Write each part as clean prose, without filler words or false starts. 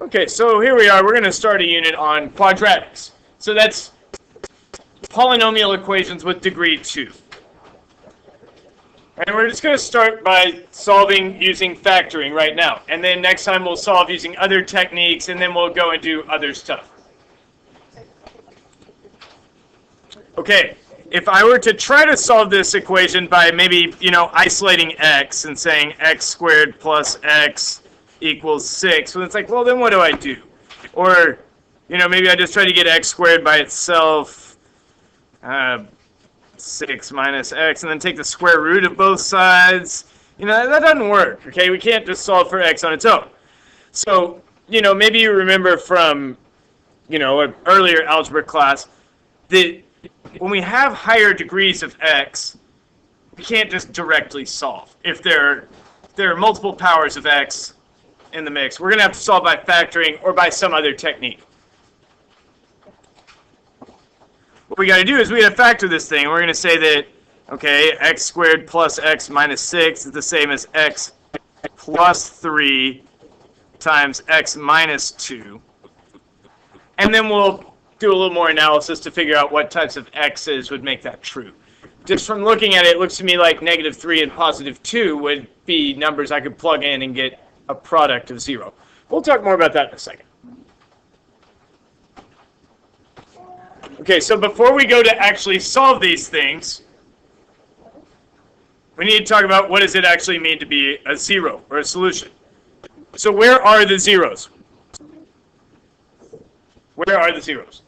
Okay, so here we are. We're going to start a unit on quadratics. So that's polynomial equations with degree 2. And we're just going to start by solving using factoring right now. And then next time we'll solve using other techniques, and then we'll go and do other stuff. Okay, if I were to try to solve this equation by maybe, isolating x and saying x squared plus x equals 6, well, it's like, well, then what do I do? Or, maybe I just try to get x squared by itself, 6 minus x, and then take the square root of both sides. That doesn't work, okay? We can't just solve for x on its own. So, maybe you remember from, an earlier algebra class that when we have higher degrees of x, we can't just directly solve. If there are multiple powers of x in the mix, we're going to have to solve by factoring or by some other technique. What we got to do is we got to factor this thing. We're going to say that, okay, x squared plus x minus 6 is the same as x plus 3 times x minus 2. And then we'll do a little more analysis to figure out what types of x's would make that true. Just from looking at it, it looks to me like negative 3 and positive 2 would be numbers I could plug in and get a product of 0. We'll talk more about that in a second. Okay, so before we go to actually solve these things, we need to talk about what does it actually mean to be a 0 or a solution. So where are the zeros? Where are the zeros?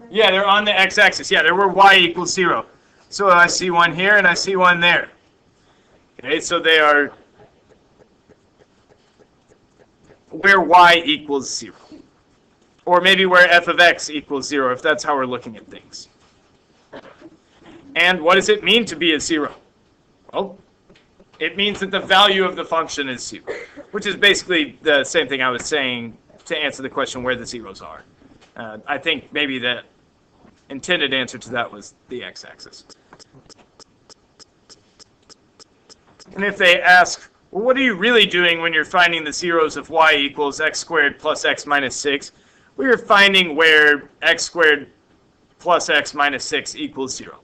Yeah, they're on the x-axis. Yeah, they're where y equals 0. So I see one here and I see one there. Okay, so they are where y equals 0. Or maybe where f of x equals 0, if that's how we're looking at things. And what does it mean to be a 0? Well, it means that the value of the function is 0, which is basically the same thing I was saying to answer the question where the zeros are. I think maybe the intended answer to that was the x-axis. And if they ask, well, what are you really doing when you're finding the zeros of y equals x squared plus x minus 6? We are finding where x squared plus x minus 6 equals 0.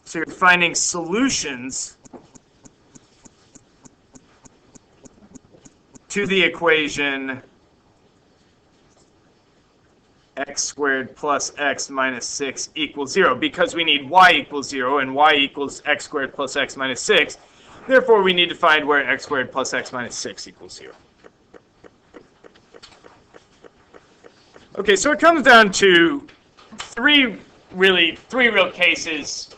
So you're finding solutions to the equation x squared plus x minus 6 equals 0, because we need y equals 0 and y equals x squared plus x minus 6. Therefore, we need to find where x squared plus x minus 6 equals 0. Okay, so it comes down to three real cases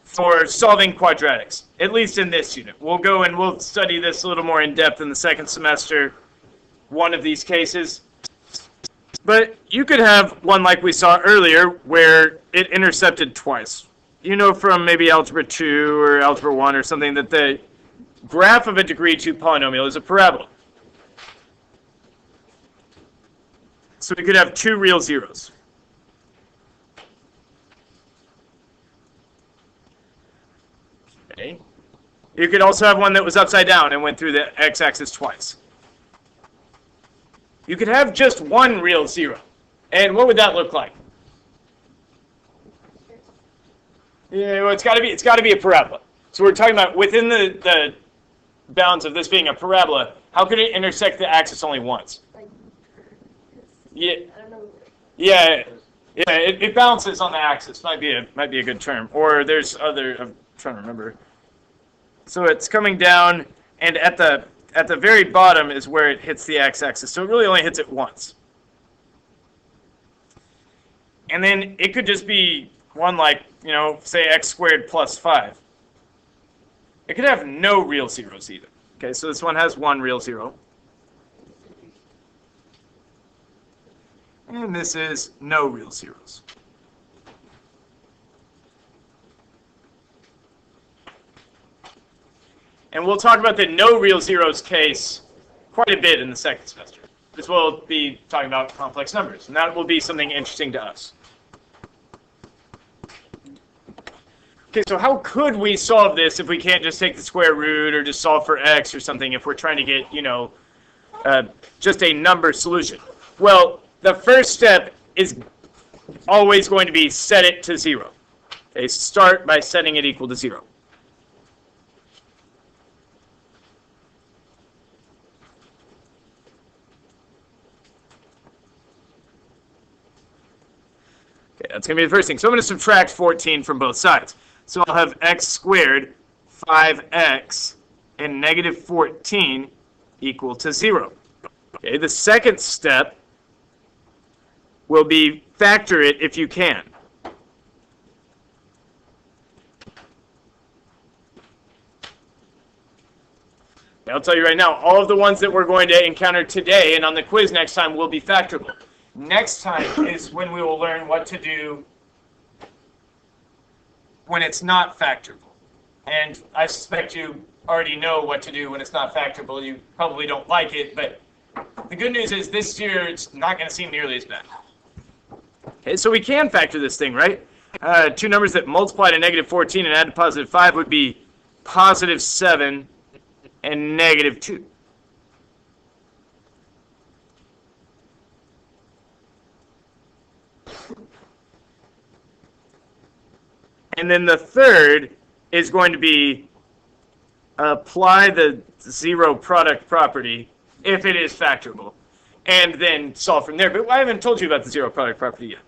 for solving quadratics, at least in this unit. We'll go and we'll study this a little more in depth in the second semester, one of these cases. But you could have one like we saw earlier where it intercepted twice. From maybe algebra 2 or algebra 1 or something that the graph of a degree 2 polynomial is a parabola. So we could have two real zeros. Okay. You could also have one that was upside down and went through the x-axis twice. You could have just one real zero. And what would that look like? Yeah, well, it's got to be a parabola. So we're talking about within the bounds of this being a parabola, how could it intersect the axis only once? Yeah, it bounces on the axis. Might be a good term. Or there's other. I'm trying to remember. So it's coming down, and at the very bottom is where it hits the x-axis. So it really only hits it once. And then it could just be one like, say x squared plus 5. It could have no real zeros either. Okay, so this one has one real zero. And this is no real zeros. And we'll talk about the no real zeros case quite a bit in the second semester. This will be talking about complex numbers, and that will be something interesting to us. Okay, so how could we solve this if we can't just take the square root or just solve for x or something if we're trying to get, just a number solution? Well, the first step is always going to be set it to 0. Okay, start by setting it equal to 0. Okay, that's going to be the first thing. So I'm going to subtract 14 from both sides. So I'll have x squared 5x and negative 14 equal to 0. Okay, the second step will be factor it if you can. I'll tell you right now, all of the ones that we're going to encounter today and on the quiz next time will be factorable. Next time is when we will learn what to do when it's not factorable. And I suspect you already know what to do when it's not factorable. You probably don't like it, but the good news is this year it's not going to seem nearly as bad. Okay, so we can factor this thing, right? Two numbers that multiply to negative 14 and add to positive 5 would be positive 7 and negative 2. And then the third is going to be apply the 0 product property if it is factorable, and then solve from there. But I haven't told you about the 0 product property yet.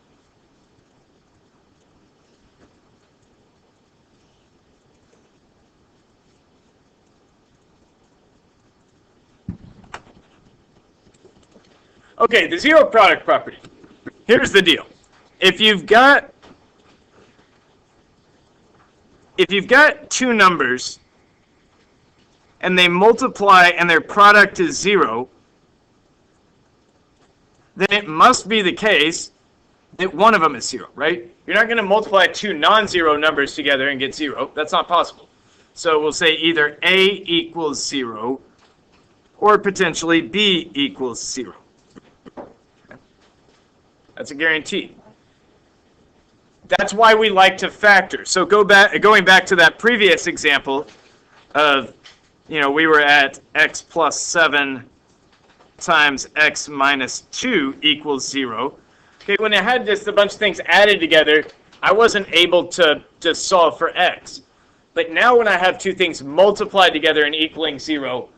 Okay, the 0 product property. Here's the deal. If you've got two numbers and they multiply and their product is 0, then it must be the case that one of them is 0, right? You're not going to multiply two non-zero numbers together and get 0. That's not possible. So we'll say either A equals 0 or potentially B equals 0. That's a guarantee. That's why we like to factor. So going back to that previous example of, we were at x plus 7 times x minus 2 equals 0. Okay, when I had just a bunch of things added together, I wasn't able to just solve for x. But now when I have two things multiplied together and equaling 0,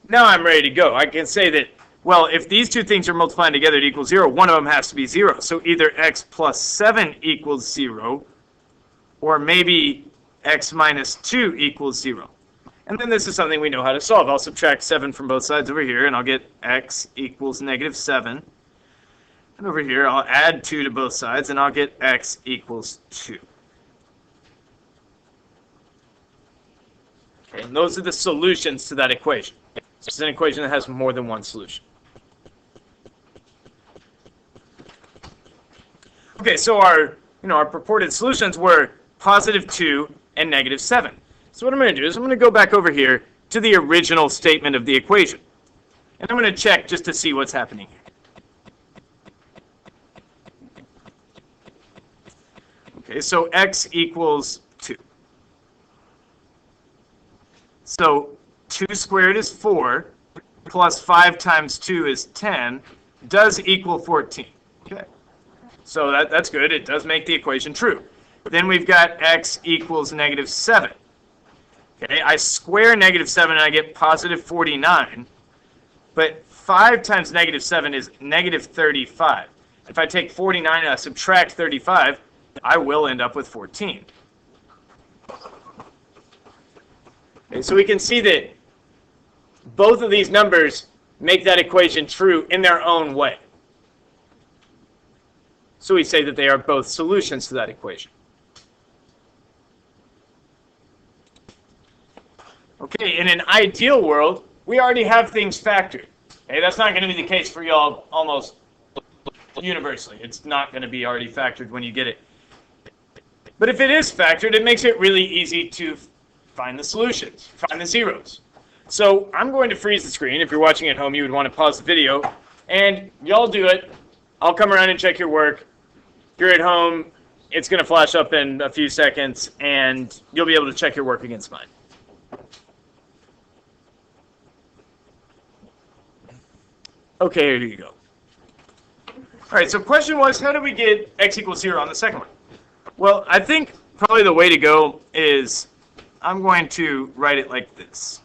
now I'm ready to go. I can say that, well, if these two things are multiplying together to equal 0, one of them has to be 0. So either x plus 7 equals 0, or maybe x minus 2 equals 0. And then this is something we know how to solve. I'll subtract 7 from both sides over here, and I'll get x equals negative 7. And over here, I'll add 2 to both sides, and I'll get x equals 2. Okay, and those are the solutions to that equation. It's an equation that has more than one solution. Okay, so our purported solutions were positive 2 and negative 7. So what I'm going to do is I'm going to go back over here to the original statement of the equation. And I'm going to check just to see what's happening here. Okay, so x equals 2. So 2 squared is 4, plus 5 times 2 is 10, does equal 14. Okay. So that's good. It does make the equation true. Then we've got x equals negative 7. Okay, I square negative 7 and I get positive 49. But 5 times negative 7 is negative 35. If I take 49 and I subtract 35, I will end up with 14. Okay, so we can see that both of these numbers make that equation true in their own way. So we say that they are both solutions to that equation. Okay, in an ideal world, we already have things factored. Okay, that's not going to be the case for y'all almost universally. It's not going to be already factored when you get it. But if it is factored, it makes it really easy to find the solutions, find the zeros. So I'm going to freeze the screen. If you're watching at home, you would want to pause the video. And y'all do it. I'll come around and check your work. If you're at home, It's going to flash up in a few seconds, and you'll be able to check your work against mine. Okay, here you go. All right, so question was, how do we get x equals 0 on the second one? Well, I think probably the way to go is I'm going to write it like this.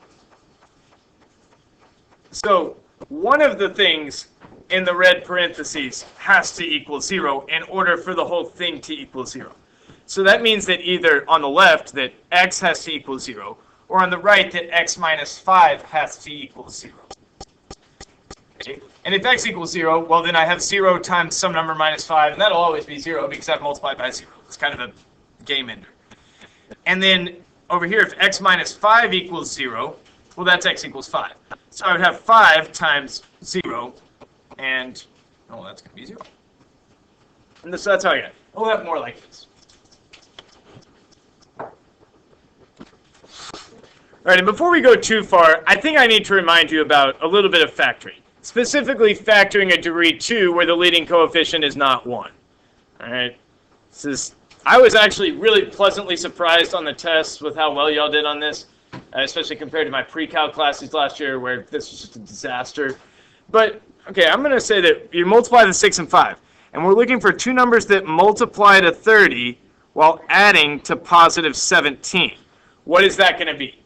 So one of the things in the red parentheses has to equal 0 in order for the whole thing to equal 0. So that means that either on the left that x has to equal 0, or on the right that x minus 5 has to equal 0. Okay? And if x equals 0, well then I have 0 times some number minus 5, and that'll always be 0 because I've multiplied by 0. It's kind of a game ender. And then over here, if x minus 5 equals 0, well that's x equals 5. So I would have 5 times 0, and, oh, that's going to be 0. And so that's how I get it. We'll have more like this. All right, and before we go too far, I think I need to remind you about a little bit of factoring. Specifically factoring a degree 2 where the leading coefficient is not 1. All right, I was actually really pleasantly surprised on the test with how well y'all did on this, especially compared to my pre-calc classes last year where this was just a disaster. But, okay, I'm going to say that you multiply the 6 and 5, and we're looking for two numbers that multiply to 30 while adding to positive 17. What is that going to be?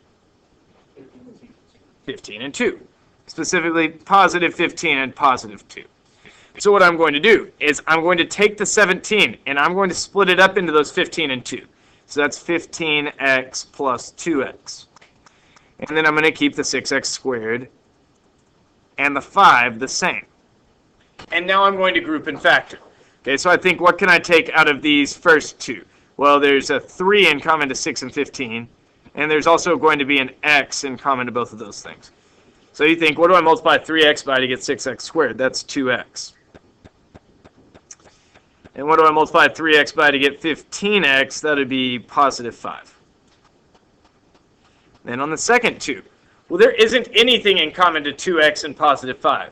15 and 2. Specifically, positive 15 and positive 2. So what I'm going to do is I'm going to take the 17 and I'm going to split it up into those 15 and 2. So that's 15x plus 2x. And then I'm going to keep the 6x squared and the 5 the same. And now I'm going to group and factor. Okay, so I think what can I take out of these first two? Well, there's a 3 in common to 6 and 15. And there's also going to be an x in common to both of those things. So you think, what do I multiply 3x by to get 6x squared? That's 2x. And what do I multiply 3x by to get 15x? That would be positive 5. Then on the second 2, well, there isn't anything in common to 2x and positive 5.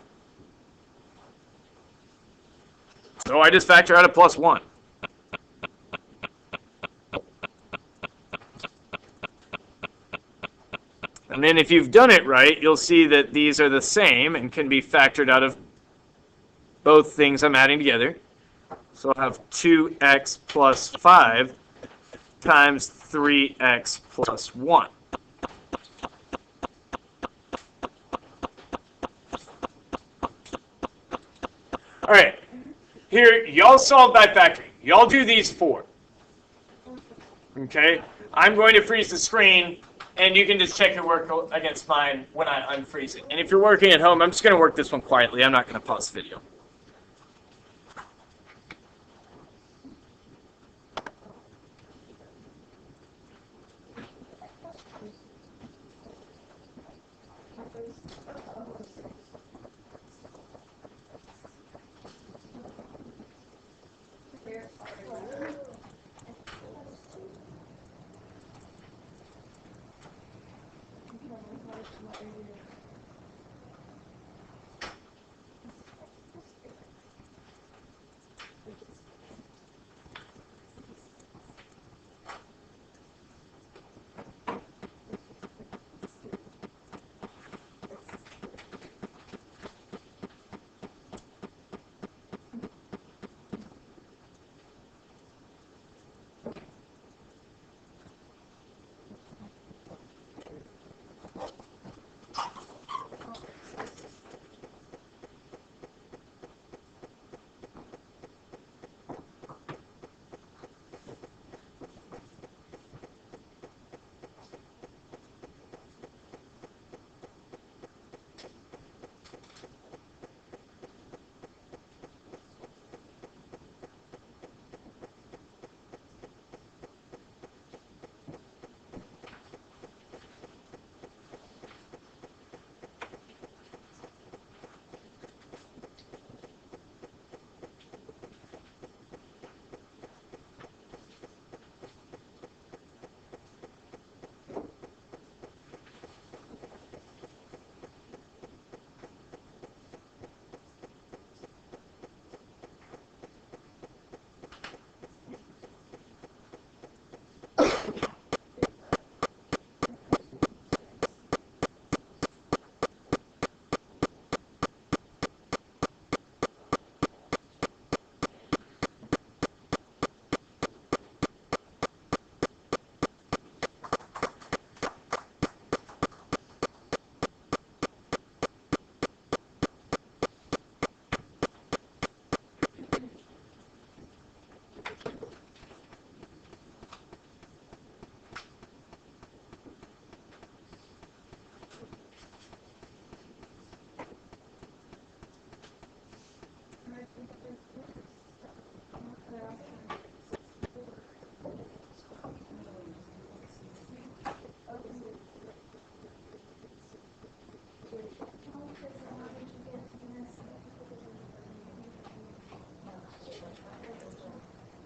So I just factor out a plus 1. And then if you've done it right, you'll see that these are the same and can be factored out of both things I'm adding together. So I'll have 2x plus 5 times 3x plus 1. All right, here, y'all solve by factoring. Y'all do these 4. Okay, I'm going to freeze the screen, and you can just check your work against mine when I unfreeze it. And if you're working at home, I'm just going to work this one quietly. I'm not going to pause the video.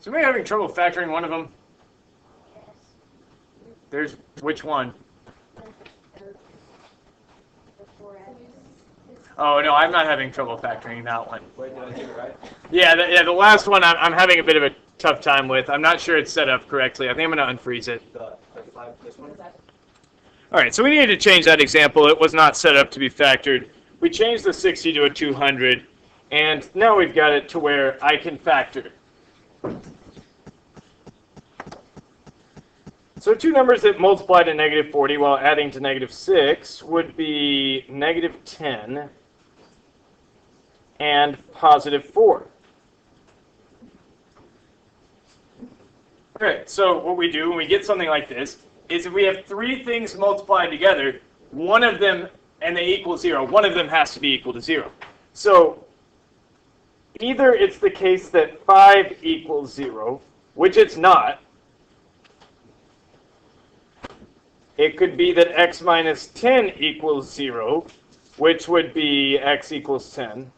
Somebody having trouble factoring one of them? There's which one? Oh, no, I'm not having trouble factoring that one. Wait, did I do it right? Yeah, the last one I'm having a bit of a tough time with. I'm not sure it's set up correctly. I think I'm going to unfreeze it. The 5, this one? All right, so we needed to change that example. It was not set up to be factored. We changed the 60 to a 200, and now we've got it to where I can factor. So two numbers that multiply to negative 40 while adding to negative 6 would be negative 10 and positive 4. All right, so what we do when we get something like this is if we have three things multiplied together, one of them, and they equal 0, one of them has to be equal to 0. So either it's the case that 5 equals 0, which it's not. It could be that x minus 10 equals 0, which would be x equals 10.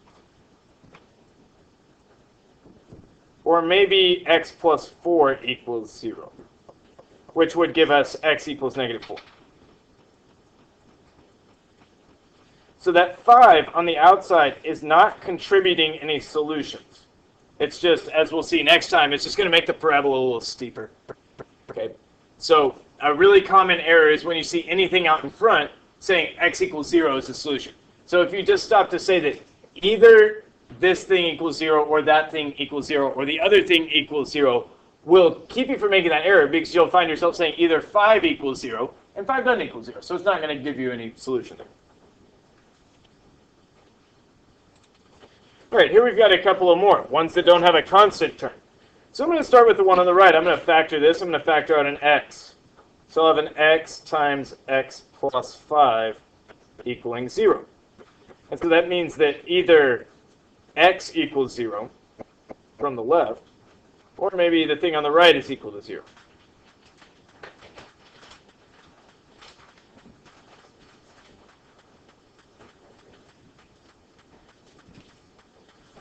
Or maybe x plus 4 equals 0, which would give us x equals negative 4. So that 5 on the outside is not contributing any solutions. It's just, as we'll see next time, it's just going to make the parabola a little steeper. Okay, so a really common error is when you see anything out in front saying x equals 0 is the solution. So if you just stop to say that either this thing equals 0 or that thing equals 0 or the other thing equals 0, will keep you from making that error because you'll find yourself saying either 5 equals 0 and 5 doesn't equal 0. So it's not going to give you any solution there. All right, here we've got a couple of more, ones that don't have a constant term. So I'm going to start with the one on the right. I'm going to factor this. I'm going to factor out an x. So I'll have an x times x plus 5 equaling 0. And so that means that either x equals 0 from the left, or maybe the thing on the right is equal to 0.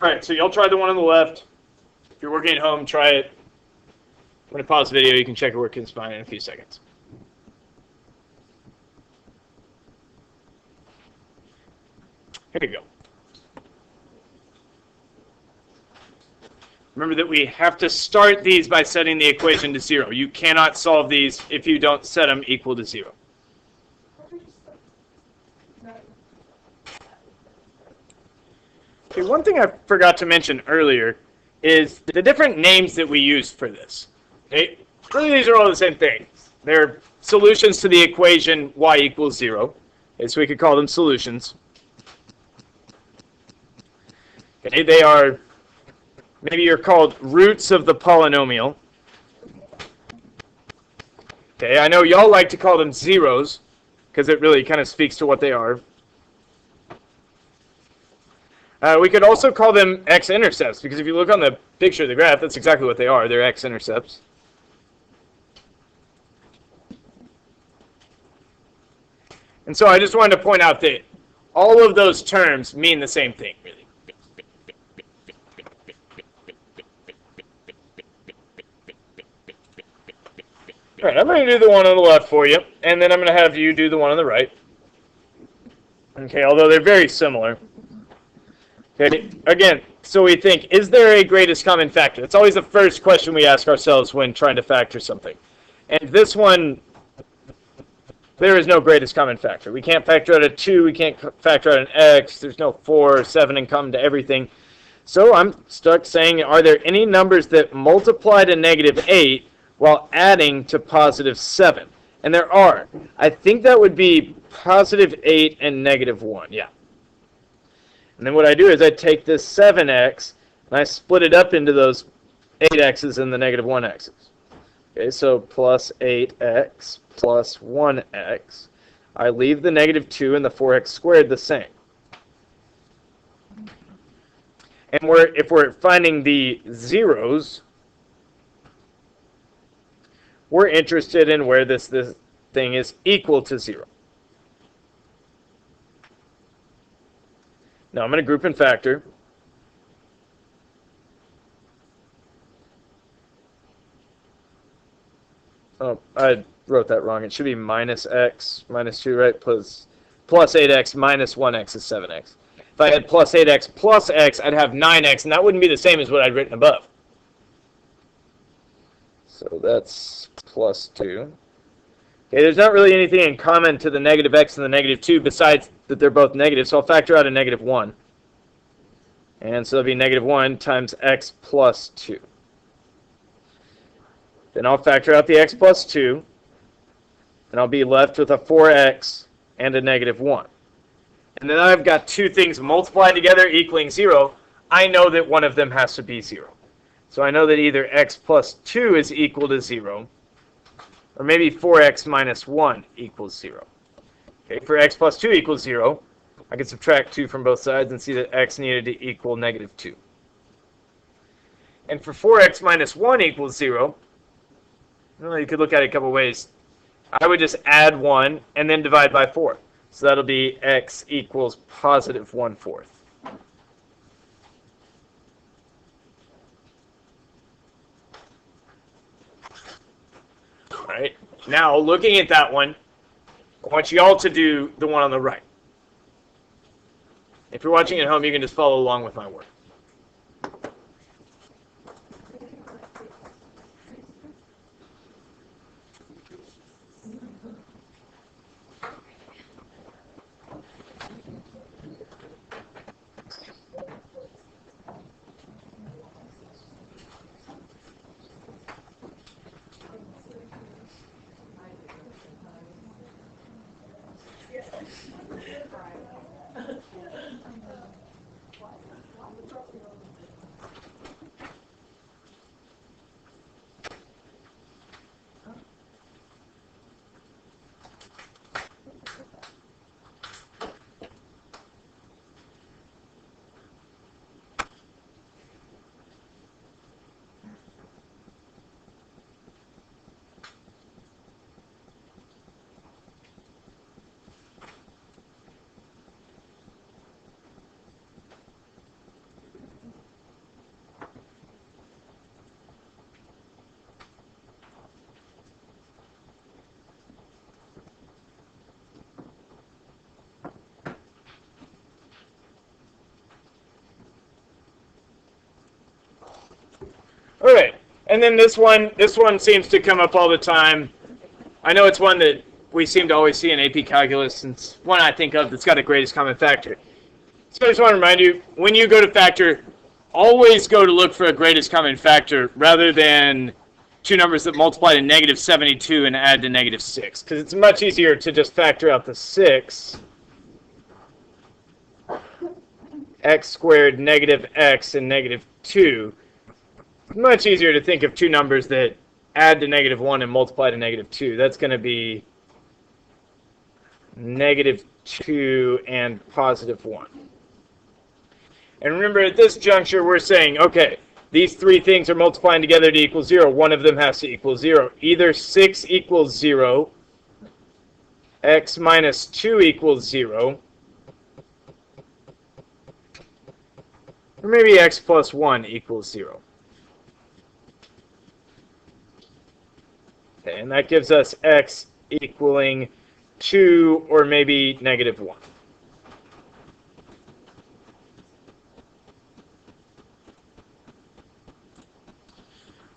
All right, so y'all try the one on the left. If you're working at home, try it. I'm going to pause the video. You can check it working fine in a few seconds. Here we go. Remember that we have to start these by setting the equation to 0. You cannot solve these if you don't set them equal to 0. Okay, one thing I forgot to mention earlier is the different names that we use for this. Okay? Really, these are all the same thing. They're solutions to the equation y equals 0. Okay, so we could call them solutions. Okay, they are, maybe you're called roots of the polynomial. Okay, I know y'all like to call them zeros because it really kind of speaks to what they are. We could also call them x-intercepts because if you look on the picture of the graph, that's exactly what they are. They're x-intercepts. And so I just wanted to point out that all of those terms mean the same thing, really. All right, I'm going to do the one on the left for you, and then I'm going to have you do the one on the right. Okay, although they're very similar. Okay, again, so we think, is there a greatest common factor? It's always the first question we ask ourselves when trying to factor something. And this one, there is no greatest common factor. We can't factor out a 2, we can't factor out an x, there's no 4 or 7 in common to everything. So I'm stuck saying, are there any numbers that multiply to negative 8 while adding to positive 7? And there are. I think that would be positive 8 and negative 1, yeah. And then what I do is I take this 7x and I split it up into those 8x's and the negative 1x's. Okay, so plus 8x plus 1x. I leave the negative 2 and the 4x squared the same. And if we're finding the zeros, we're interested in where this thing is equal to 0. Now I'm going to group and factor. Oh, I wrote that wrong. It should be minus x minus 2, right? Plus 8x minus 1x is 7x. If I had plus 8x plus x, I'd have 9x, and that wouldn't be the same as what I'd written above. So that's plus 2. Okay, there's not really anything in common to the negative x and the negative 2 besides that they're both negative, so I'll factor out a negative 1. And so that'll be negative 1 times x plus 2. Then I'll factor out the x plus 2, and I'll be left with a 4x and a negative 1. And then I've got two things multiplied together equaling 0. I know that one of them has to be 0. So I know that either x plus 2 is equal to 0, or maybe 4x minus 1 equals 0. Okay, for x plus 2 equals 0, I can subtract 2 from both sides and see that x needed to equal negative 2. And for 4x minus 1 equals 0, well, you could look at it a couple ways. I would just add 1 and then divide by 4. So that'll be x equals positive 1/4. All right. Now, looking at that one, I want you all to do the one on the right. If you're watching at home, you can just follow along with my work. All right, and then this one seems to come up all the time. I know it's one that we seem to always see in AP Calculus, and it's one I think of that's got a greatest common factor. So I just want to remind you, when you go to factor, always go to look for a greatest common factor rather than two numbers that multiply to negative 72 and add to negative 6, because it's much easier to just factor out the 6. X squared negative x and negative 2. Much easier to think of two numbers that add to negative 1 and multiply to negative 2. That's going to be negative 2 and positive 1. And remember, at this juncture, we're saying, okay, these three things are multiplying together to equal 0. One of them has to equal 0. Either 6 equals 0, x minus 2 equals 0, or maybe x plus 1 equals 0. Okay, and that gives us x equaling 2 or maybe negative 1.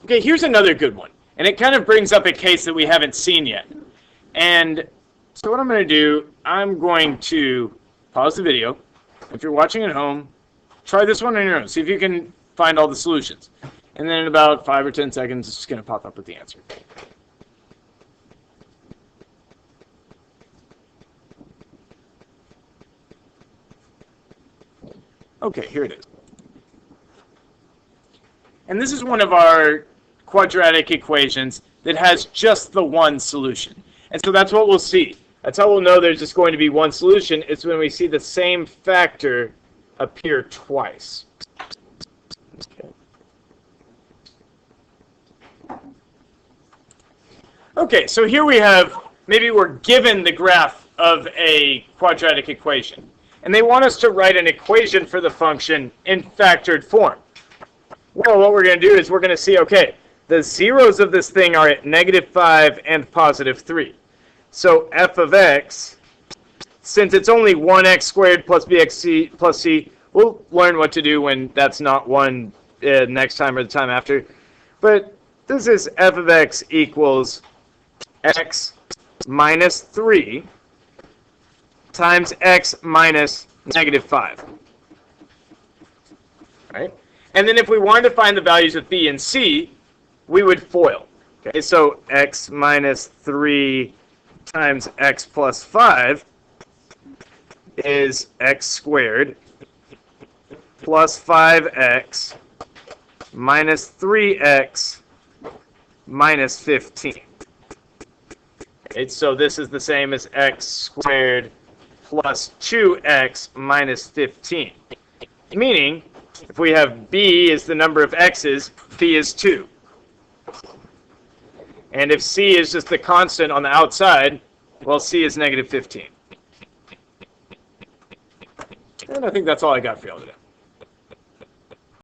Okay, here's another good one. And it kind of brings up a case that we haven't seen yet. And so what I'm going to do, I'm going to pause the video. If you're watching at home, try this one on your own. See if you can find all the solutions. And then in about 5 or 10 seconds, it's just going to pop up with the answer. Okay, here it is. And this is one of our quadratic equations that has just the one solution. And so that's what we'll see. That's how we'll know there's just going to be one solution. It's when we see the same factor appear twice. Okay, so here we have, maybe we're given the graph of a quadratic equation. And they want us to write an equation for the function in factored form. Well, what we're going to do is we're going to see, okay, the zeros of this thing are at -5 and +3. So f of x, since it's only 1x squared plus bx plus c, we'll learn what to do when that's not 1 next time or the time after. But this is f of x equals x minus 3 times x minus -5. Right? And then if we wanted to find the values of b and c, we would FOIL. Okay, so x minus 3 times x plus 5 is x squared plus 5x minus 3x minus 15. Okay, so this is the same as x squared plus 2x minus 15. Meaning, if we have b is the number of x's, b is 2. And if c is just the constant on the outside, well, c is -15. And I think that's all I got for y'all today.